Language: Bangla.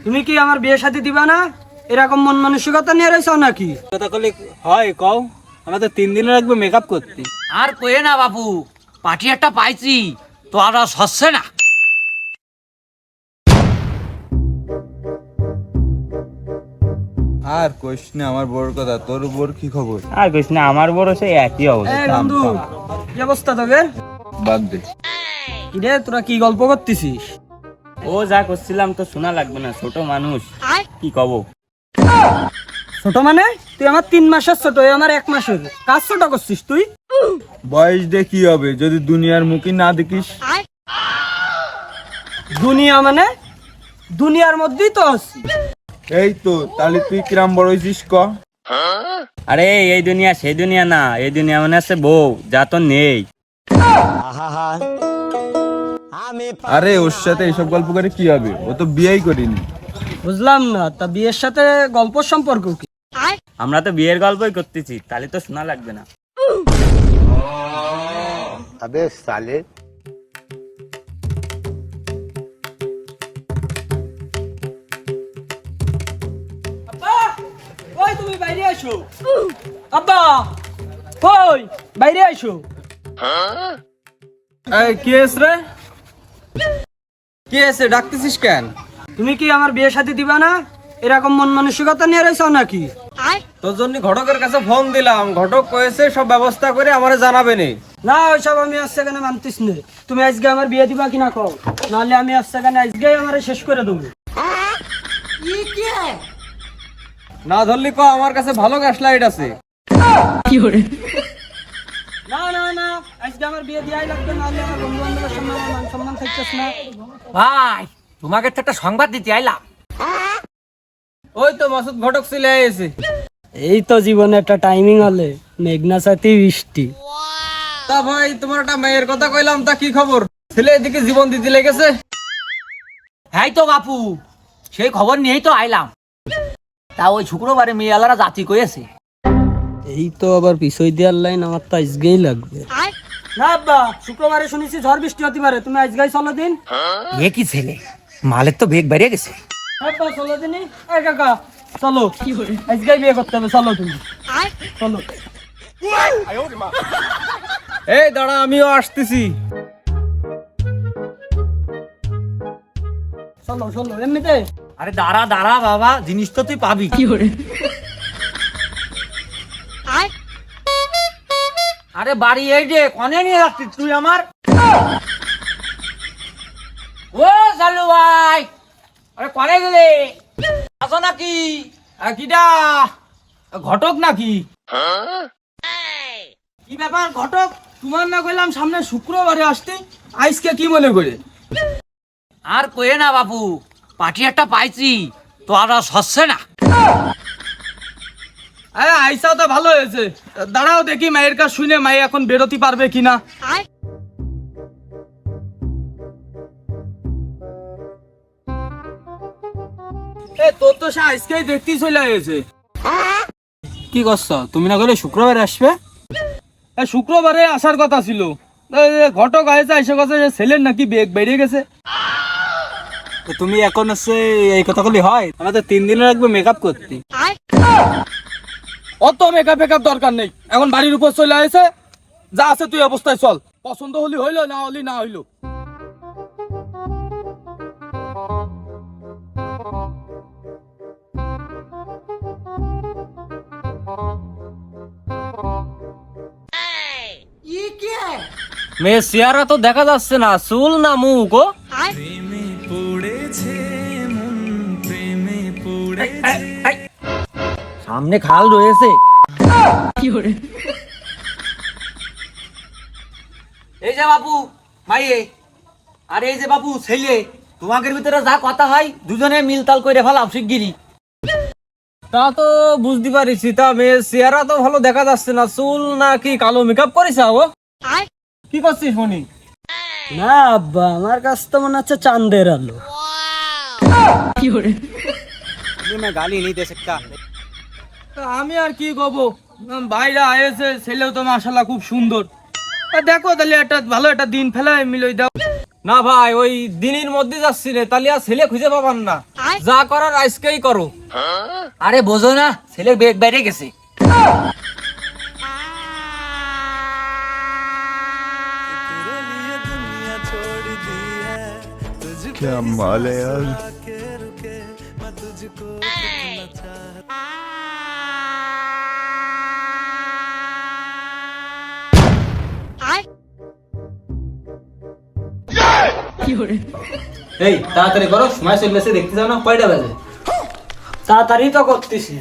তুমি কি আমার বিয়ে শাদী দিবা না? এরকম মন মানসিকতা নিয়ে রয়েছো নাকি? কথা কলে হয় কও, আমাদের 3 দিন লাগবে মেকআপ করতে। আর কয়ে না বাবু, পার্টি একটা পাইছি তো আর হচ্ছে না। আর কইস না আমার বড় কথা, তোর বড় কি খবর? আর কইস না, আমার বড় সেই একই অবস্থা। এই বন্ধু, কি অবস্থা তোদের? বাদ দে। কিরে তোরা কি গল্প করতেছিস? ও যা করছিলাম তো শোনা লাগবে না, ছোট মানুষ কি কব। ছোট মানে? তুই আমার 3 মাসের ছোট, আমার 1 মাসের। কাজ ছোট করছিস তুই? বয়স দিয়ে কি হবে যদি দুনিয়ার মুখই না দেখিস? দুনিয়া মানে? দুনিয়ার মধ্যেই তো আছি। এই তো, তাহলে তুই কিরাম বড় হয়েছিস ক? আরে এই দুনিয়া সেই দুনিয়া না, এই দুনিয়া মানে আছে বউ যা তো নেই। আরে ওর সাথে এইসব গল্প করে কি হবে? ও তো বিয়েই করিনি। বুঝলাম না, তা বিয়ের সাথে গল্প সম্পর্ক কি? আমরা তো বিয়ের গল্পই করতেছি, তাহলে তো শোনা লাগবে না। अबे साले আব্বা, ওই তুমি বাইরে আসো। আব্বা, কই বাইরে আসো। এই কি হয়েছে রে? কি হয়েছে, ডাকতেছিস কেন? তুমি কি আমার বিয়ে শাদী দিবা না? এরকম মন মানসিকতা নিয়ে রয়েছো নাকি? তোর জন্য ঘটকের কাছে ফোন দিলাম, ঘটক কয়েছে সব ব্যবস্থা করে আমারে জানাবে নে। না ওইসব আমি আজ সেখানে মানতিস নে। তুমি আজকে আমার বিয়ে দিবা কিনা কও, নাহলে আমি আজ সেখানে আজকে আমার শেষ করে দেবো। না ধরলি ক, আমার কাছে ভালো গ্যাস লাইট আছে। না না না, আজকে আমার বিয়ে দিয়াই লাগবে, নাহলে আমার বন্ধু বান্ধবের সামনে আমার মান সম্মান থাকতেছ না। ভাই, তোমাকে তো একটা সংবাদ দিতে আইলাম। ওই তো মাসুদ ঘটক চলে এসেছে। এই তো জীবনে একটা টাইমিং হলে মেঘনা সাথে বৃষ্টি। তা ভাই, তোমার একটা মেয়ের কথা কইলাম, তা কি খবর? ছেলে এদিকে জীবন দিতে লেগেছে। হ্যাঁ তো বাপু, সেই খবর নিয়েই তো আইলাম। তা ওই শুক্রবারে মেয়েলারা জাতি কয়েছে। এই তো আবার পিছই দেওয়ার লাইন, আমার তো আজকেই লাগবে। না আব্বা, শুক্রবারে শুনেছি ঝড় বৃষ্টি হতে পারে, তুমি আজকেই চলো দিন। এ কি ছেলে, মালের তো বেগ বেরিয়ে গেছে। আব্বা চলো দিনই। এই কাকা চলো, আজকেই বিয়ে করতে হবে, চলো তুমি চলো। এই দাঁড়া, আমিও আসতেছি। চলো চলো এমনিতে। আরে দাঁড়া দাঁড়া বাবা, জিনিস তো তুই পাবি। আরে বাড়ি এই যে কনে নিয়ে যাচ্ছিস তুই আমার? ও চালু ভাই, আরে কনে গেলে আসো নাকি? কিটা ঘটক নাকি? কি ব্যাপার ঘটক, তোমার না কইলাম সামনে শুক্রবারে আসতে, আজকে কি মনে করে? আর কয়ে না বাবু, পার্টি একটা পাইছি তো আর হচ্ছে না। আরে আইসাও তো ভালো হয়েছে, দাঁড়াও দেখি মায়ের কাছে শুনে মাই এখন বেরোতে পারবে কিনা। তোর তো সে আজকেই দেখতেই চলে গেছে। কি করছো তুমি? না করে শুক্রবারে আসবে? শুক্রবারে আসার কথা ছিল, ঘটক আইসা এসে কথা ছেলের নাকি বেগ বেরিয়ে গেছে। তো তুমি এখন হচ্ছে এই কথা বলি হয়? আমাদের 3 দিন লাগবে মেকআপ করতে। অত মেকআপ মেকআপ দরকার নেই, এখন বাড়ির উপর চলে আসে, যা আছে তুই অবস্থায় চল। পছন্দ হলি হইলো, না হলি না হইলো। মেয়ের চেহারা তো দেখা যাচ্ছে না, চুল না মুখ? ও সামনে খাল রয়েছে। এই যে বাবু মাইয়ে, আর এই যে বাবু ছেলে, তোমাদের ভিতরে যা কথা হয় দুজনে মিলতাল করে ফেলাম শিগগিরি। তা তো বুঝতে পারিছি, তা মেয়ের চেহারা তো ভালো দেখা যাচ্ছে না, চুল নাকি কালো মেকআপ করেছে? ও কি করছিস মনি? না আব্বা, আমার কাছ তো মনে হচ্ছে চাঁদের আলো। গালি নিতে শেখা। আমি আর কি করবো, ভাইরা আয়েছে, ছেলেও তো মাশাআল্লাহ খুব সুন্দর। দেখো তাহলে একটা ভালো একটা দিন ফেলায় মিলই দাও। না ভাই, ওই দিনের মধ্যে যাচ্ছি রে, তাহলে আর ছেলে খুঁজে পাবান না। যা করার আজকেই করো। আরে বোঝো না, ছেলের বেগ বাইরে গেছে। क्या माल है यार। এই তাড়াতাড়ি করো, সময় চলে এসে দেখতে যাও না কয়টা বাজে। তাড়াতাড়ি তো করতেছি।